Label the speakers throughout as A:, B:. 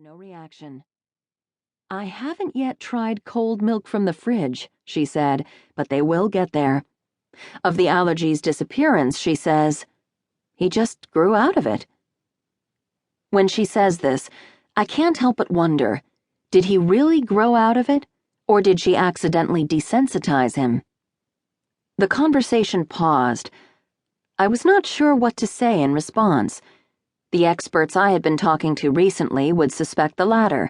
A: no reaction. "I haven't yet tried cold milk from the fridge," she said, "but they will get there. Of the allergies' disappearance, she says, he just grew out of it." When she says this, I can't help but wonder, did he really grow out of it, or did she accidentally desensitize him? The conversation paused. I was not sure what to say in response. The experts I had been talking to recently would suspect the latter.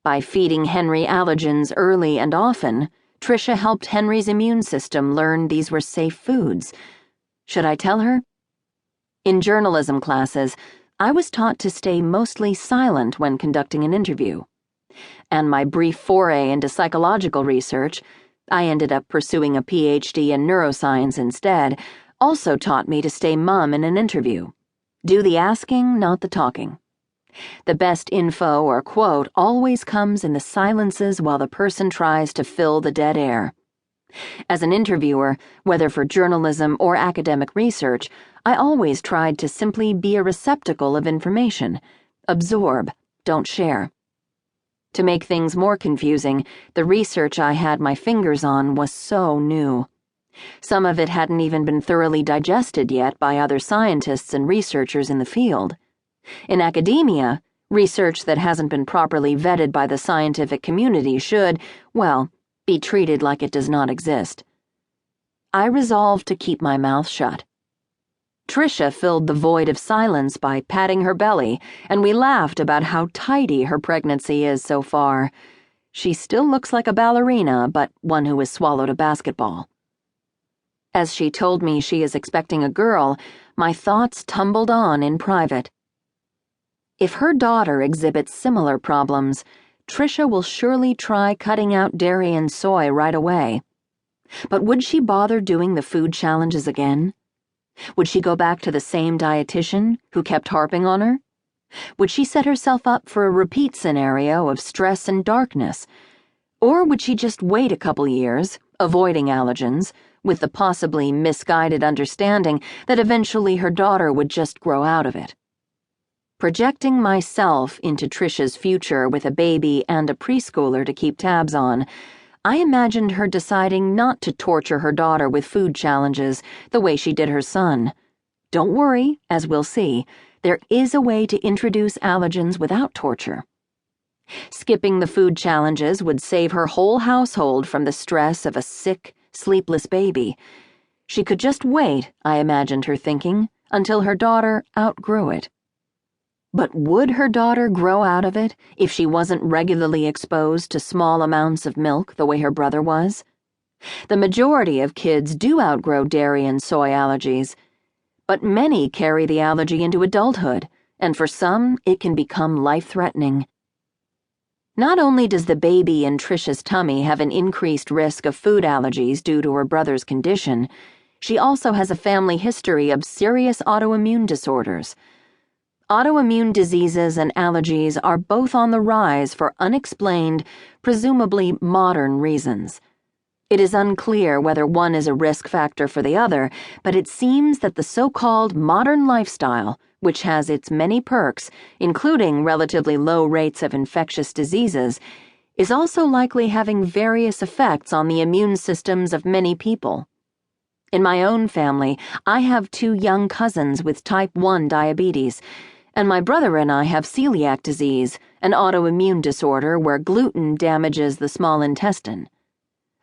A: By feeding Henry allergens early and often, Tricia helped Henry's immune system learn these were safe foods. Should I tell her? In journalism classes, I was taught to stay mostly silent when conducting an interview. And my brief foray into psychological research, I ended up pursuing a PhD in neuroscience instead, also taught me to stay mum in an interview. Do the asking, not the talking. The best info or quote always comes in the silences while the person tries to fill the dead air. As an interviewer, whether for journalism or academic research, I always tried to simply be a receptacle of information. Absorb, don't share. To make things more confusing, the research I had my fingers on was so new. Some of it hadn't even been thoroughly digested yet by other scientists and researchers in the field. In academia, research that hasn't been properly vetted by the scientific community should, well, be treated like it does not exist. I resolved to keep my mouth shut. Tricia filled the void of silence by patting her belly, and we laughed about how tidy her pregnancy is so far. She still looks like a ballerina, but one who has swallowed a basketball. As she told me she is expecting a girl, my thoughts tumbled on in private. If her daughter exhibits similar problems, Tricia will surely try cutting out dairy and soy right away. But would she bother doing the food challenges again? Would she go back to the same dietitian who kept harping on her? Would she set herself up for a repeat scenario of stress and darkness? Or would she just wait a couple years, avoiding allergens, with the possibly misguided understanding that eventually her daughter would just grow out of it? Projecting myself into Tricia's future with a baby and a preschooler to keep tabs on, I imagined her deciding not to torture her daughter with food challenges the way she did her son. Don't worry, as we'll see, there is a way to introduce allergens without torture. Skipping the food challenges would save her whole household from the stress of a sick, sleepless baby. She could just wait, I imagined her thinking, until her daughter outgrew it. But would her daughter grow out of it if she wasn't regularly exposed to small amounts of milk the way her brother was? The majority of kids do outgrow dairy and soy allergies, but many carry the allergy into adulthood, and for some, it can become life-threatening. Not only does the baby in Tricia's tummy have an increased risk of food allergies due to her brother's condition, she also has a family history of serious autoimmune disorders. Autoimmune diseases and allergies are both on the rise for unexplained, presumably modern reasons. It is unclear whether one is a risk factor for the other, but it seems that the so-called modern lifestyle, which has its many perks, including relatively low rates of infectious diseases, is also likely having various effects on the immune systems of many people. In my own family, I have 2 young cousins with type 1 diabetes, and my brother and I have celiac disease, an autoimmune disorder where gluten damages the small intestine.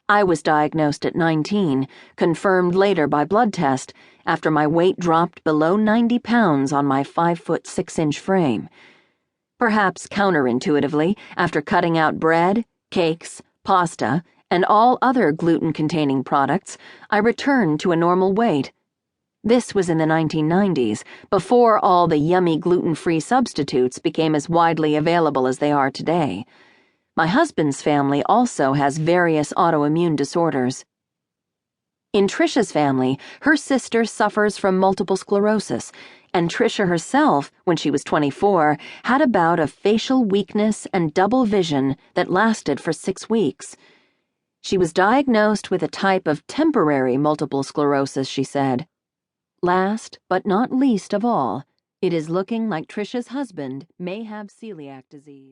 A: I was diagnosed at 19, confirmed later by blood test, after my weight dropped below 90 pounds on my 5'6" frame. Perhaps counterintuitively, after cutting out bread, cakes, pasta, and all other gluten-containing products, I returned to a normal weight. This was in the 1990s, before all the yummy gluten-free substitutes became as widely available as they are today. My husband's family also has various autoimmune disorders. In Tricia's family, her sister suffers from multiple sclerosis, and Tricia herself, when she was 24, had a bout of facial weakness and double vision that lasted for 6 weeks. She was diagnosed with a type of temporary multiple sclerosis, she said. Last, but not least of all, it is looking like Tricia's husband may have celiac disease.